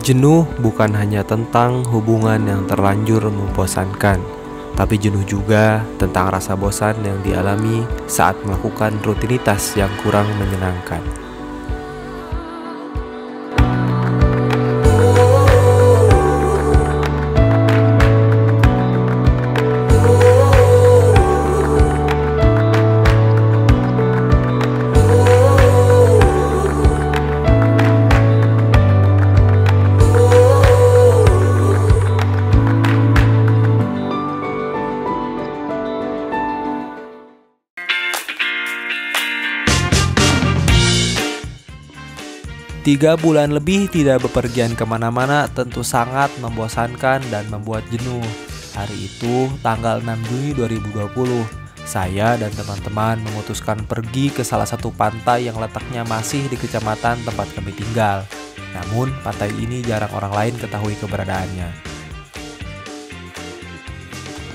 Jenuh bukan hanya tentang hubungan yang terlanjur membosankan, tapi jenuh juga tentang rasa bosan yang dialami saat melakukan rutinitas yang kurang menyenangkan. Tiga bulan lebih tidak bepergian kemana-mana tentu sangat membosankan dan membuat jenuh. Hari itu, tanggal 6 Juni 2020, saya dan teman-teman memutuskan pergi ke salah satu pantai yang letaknya masih di kecamatan tempat kami tinggal. Namun, pantai ini jarang orang lain ketahui keberadaannya.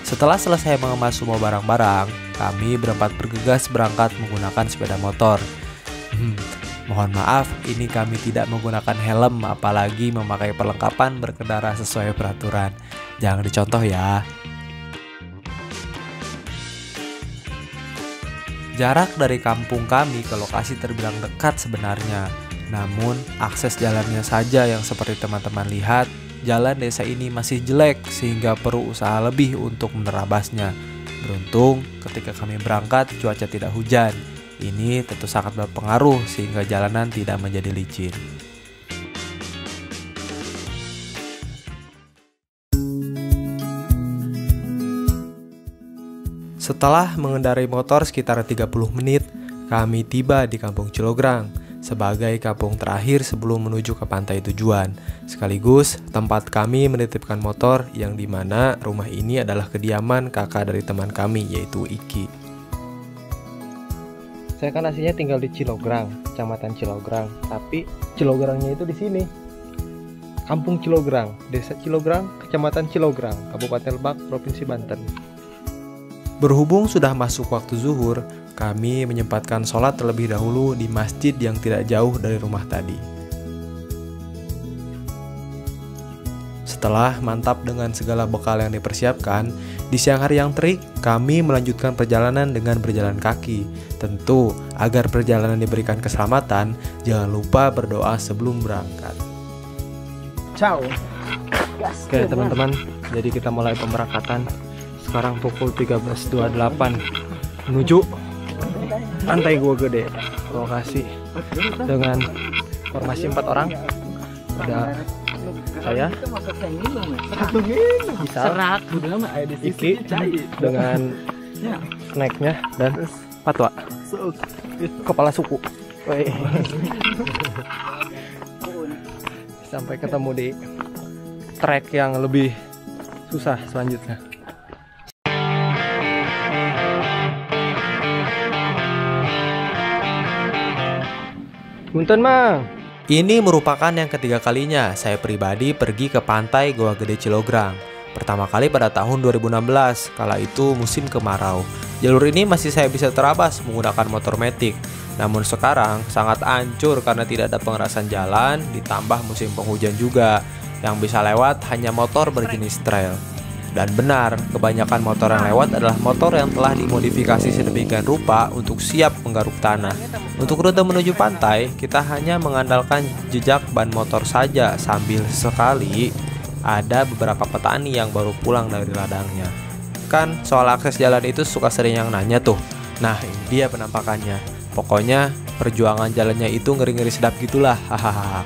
Setelah selesai mengemas semua barang-barang, kami berempat bergegas berangkat menggunakan sepeda motor. Mohon maaf, ini kami tidak menggunakan helm, apalagi memakai perlengkapan berkendara sesuai peraturan. Jangan dicontoh ya. Jarak dari kampung kami ke lokasi terbilang dekat sebenarnya. Namun, akses jalannya saja yang seperti teman-teman lihat, jalan desa ini masih jelek sehingga perlu usaha lebih untuk menerabasnya. Beruntung, ketika kami berangkat, cuaca tidak hujan. Ini tentu sangat berpengaruh sehingga jalanan tidak menjadi licin. Setelah mengendarai motor sekitar 30 menit, kami tiba di Kampung Cilograng sebagai kampung terakhir sebelum menuju ke pantai tujuan. Sekaligus tempat kami menitipkan motor yang dimana rumah ini adalah kediaman kakak dari teman kami yaitu Iki. Saya kan aslinya tinggal di Cilograng, Kecamatan Cilograng, tapi Cilograngnya itu di sini. Kampung Cilograng, Desa Cilograng, Kecamatan Cilograng, Kabupaten Lebak, Provinsi Banten. Berhubung sudah masuk waktu zuhur, kami menyempatkan sholat terlebih dahulu di masjid yang tidak jauh dari rumah tadi. Setelah mantap dengan segala bekal yang dipersiapkan, di siang hari yang terik, kami melanjutkan perjalanan dengan berjalan kaki. Tentu, agar perjalanan diberikan keselamatan, jangan lupa berdoa sebelum berangkat. Ciao. Oke teman-teman, jadi kita mulai pemberangkatan. Sekarang pukul 13.28 menuju Pantai Gua Gede. Lokasi dengan formasi 4 orang. Ada saya, Bisa, Iki dengan snacknya dan Patwa, kepala suku. Sampai ketemu di trek yang lebih susah selanjutnya. Punten Mang. Ini merupakan yang ketiga kalinya saya pribadi pergi ke pantai Goa Gede Cilograng. Pertama kali pada tahun 2016, kala itu musim kemarau. Jalur ini masih saya bisa terabas menggunakan motor metik. Namun sekarang sangat hancur karena tidak ada pengerasan jalan, ditambah musim penghujan juga. Yang bisa lewat hanya motor berjenis trail. Dan benar, kebanyakan motor yang lewat adalah motor yang telah dimodifikasi sedemikian rupa untuk siap menggaruk tanah. Untuk rute menuju pantai, kita hanya mengandalkan jejak ban motor saja sambil sekali ada beberapa petani yang baru pulang dari ladangnya. Kan soal akses jalan itu suka sering yang nanya tuh. Nah, ini dia penampakannya. Pokoknya perjuangan jalannya itu ngeri-ngeri sedap gitulah. Hahaha.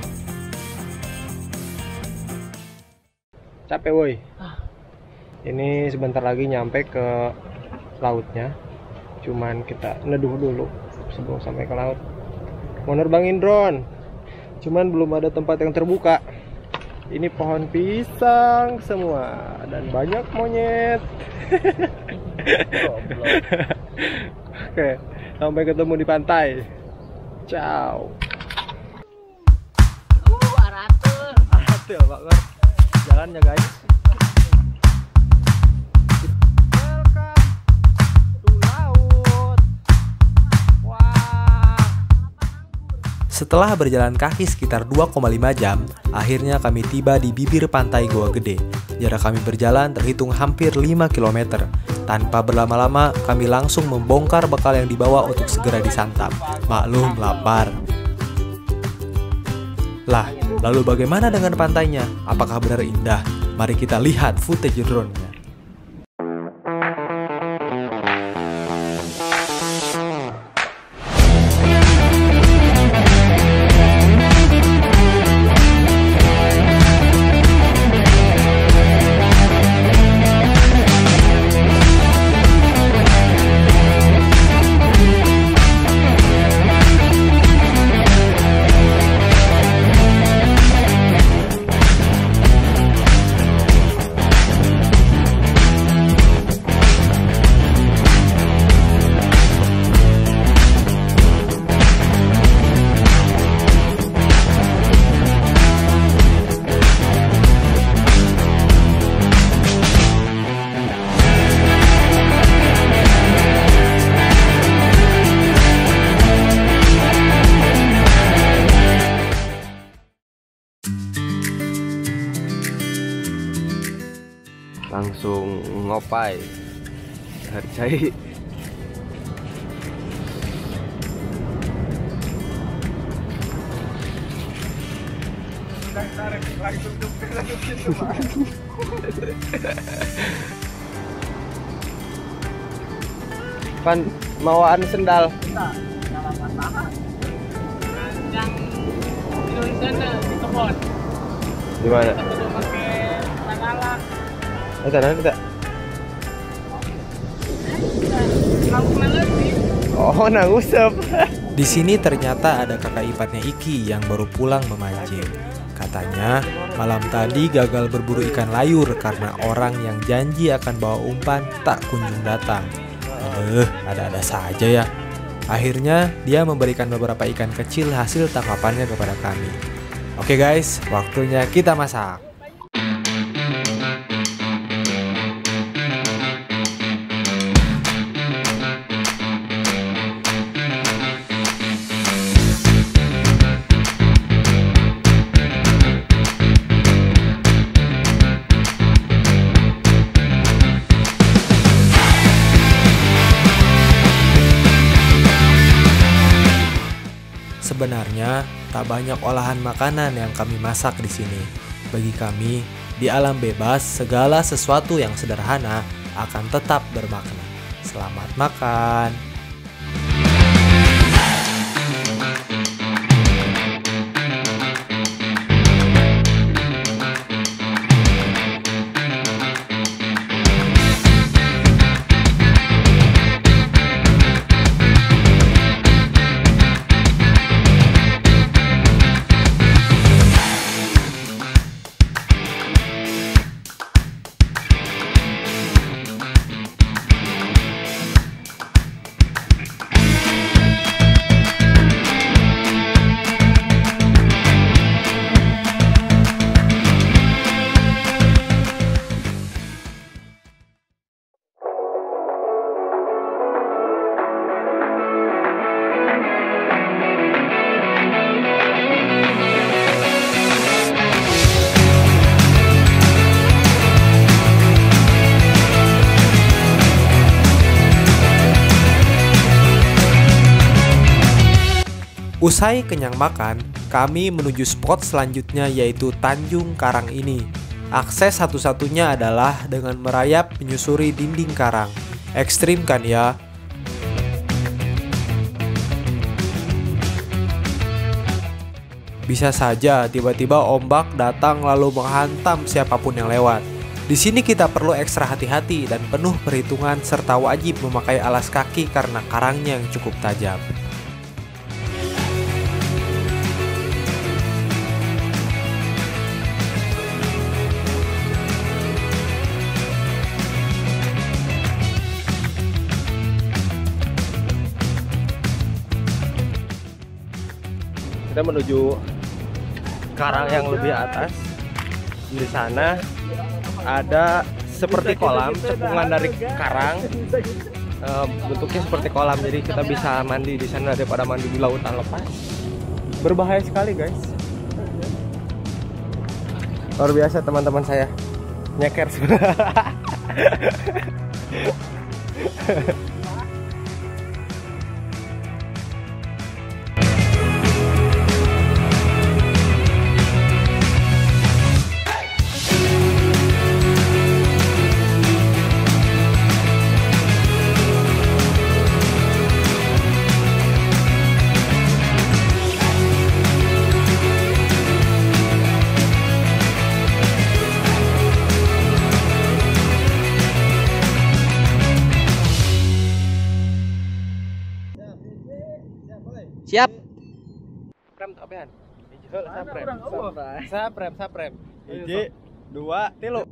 Capek woi. Ini sebentar lagi nyampe ke lautnya. Cuman kita neduh dulu sebelum sampai ke laut. Mau nerbangin drone. Cuman belum ada tempat yang terbuka. Ini pohon pisang semua dan banyak monyet. Oke, sampai ketemu di pantai. Ciao. Aratul, Pak Gor. Jalannya guys. Setelah berjalan kaki sekitar 2,5 jam, akhirnya kami tiba di bibir pantai Goa Gede. Jarak kami berjalan terhitung hampir 5 km. Tanpa berlama-lama, kami langsung membongkar bekal yang dibawa untuk segera disantap. Maklum, lapar. Lah, lalu bagaimana dengan pantainya? Apakah benar indah? Mari kita lihat footage drone-nya. Langsung ngopai, hargai. Pan mawaan sendal. Yang Indonesia di kebon. Di mana? Kita pakai tanala. Tanah kita. Oh, nangusep. Di sini ternyata ada kakak ipatnya Iki yang baru pulang memancing. Katanya malam tadi gagal berburu ikan layur karena orang yang janji akan bawa umpan tak kunjung datang. Ada-ada saja ya. Akhirnya dia memberikan beberapa ikan kecil hasil tangkapannya kepada kami. Oke guys, waktunya kita masak. Sebenarnya tak banyak olahan makanan yang kami masak di sini. Bagi kami, di alam bebas segala sesuatu yang sederhana akan tetap bermakna. Selamat makan. Usai kenyang makan, kami menuju spot selanjutnya yaitu Tanjung Karang ini. Akses satu-satunya adalah dengan merayap menyusuri dinding karang. Ekstrim kan ya? Bisa saja tiba-tiba ombak datang lalu menghantam siapapun yang lewat. Di sini kita perlu ekstra hati-hati dan penuh perhitungan serta wajib memakai alas kaki karena karangnya yang cukup tajam. Kita menuju karang yang lebih atas. Di sana ada seperti kolam, cekungan dari karang. Bentuknya seperti kolam, jadi kita bisa mandi di sana daripada mandi di lautan lepas. Berbahaya sekali guys. Luar biasa teman-teman saya. Nyeker sebenarnya. Siap. Prem tak apean. Saprem. 1, 2, 3.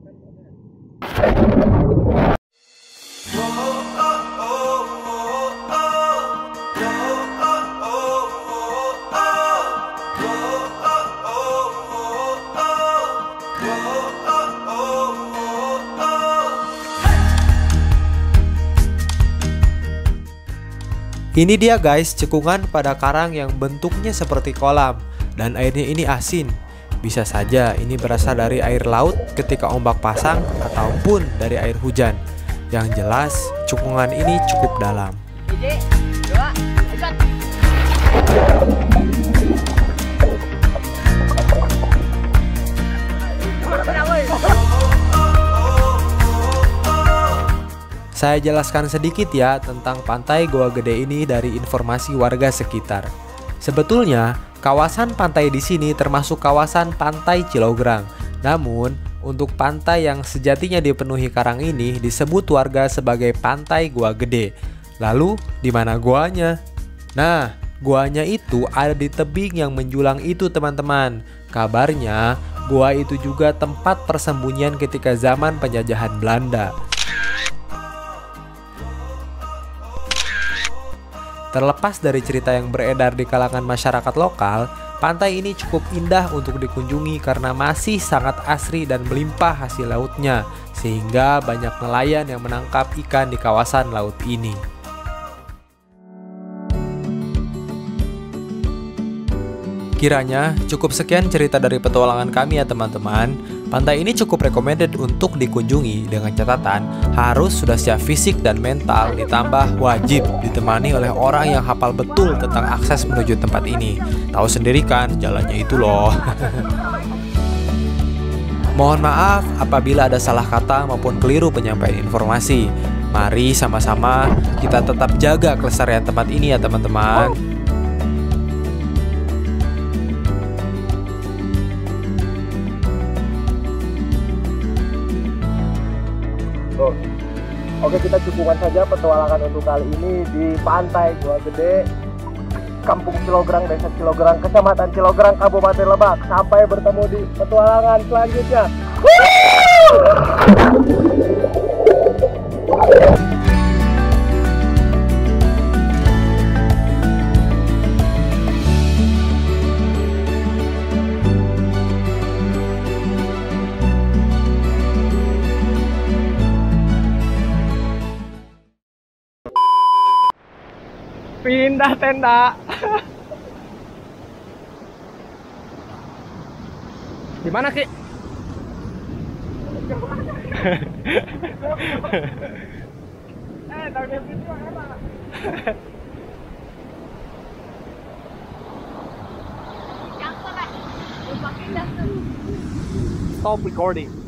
Ini dia guys, cekungan pada karang yang bentuknya seperti kolam dan airnya ini asin. Bisa saja ini berasal dari air laut ketika ombak pasang ataupun dari air hujan. Yang jelas, cekungan ini cukup dalam. 1, 2, 1. Saya jelaskan sedikit ya tentang pantai Goa Gede ini dari informasi warga sekitar. Sebetulnya, kawasan pantai di sini termasuk kawasan pantai Cilograng. Namun, untuk pantai yang sejatinya dipenuhi karang ini disebut warga sebagai pantai Goa Gede. Lalu, di mana goanya? Nah, goanya itu ada di tebing yang menjulang itu teman-teman. Kabarnya, goa itu juga tempat persembunyian ketika zaman penjajahan Belanda. Terlepas dari cerita yang beredar di kalangan masyarakat lokal, pantai ini cukup indah untuk dikunjungi karena masih sangat asri dan melimpah hasil lautnya, sehingga banyak nelayan yang menangkap ikan di kawasan laut ini. Kiranya cukup sekian cerita dari petualangan kami ya teman-teman. Pantai ini cukup recommended untuk dikunjungi dengan catatan harus sudah siap fisik dan mental, ditambah wajib ditemani oleh orang yang hafal betul tentang akses menuju tempat ini. Tahu sendiri kan jalannya itu loh. Mohon maaf apabila ada salah kata maupun keliru penyampaian informasi. Mari sama-sama kita tetap jaga kelestarian tempat ini ya teman-teman. Oke, kita cukupkan saja petualangan untuk kali ini di pantai Goa Gede, Kampung Cilograng, Desa Cilograng, Kecamatan Cilograng, Kabupaten Lebak. Sampai bertemu di petualangan selanjutnya. Pindah tenda. Di mana, Ki? Stop recording.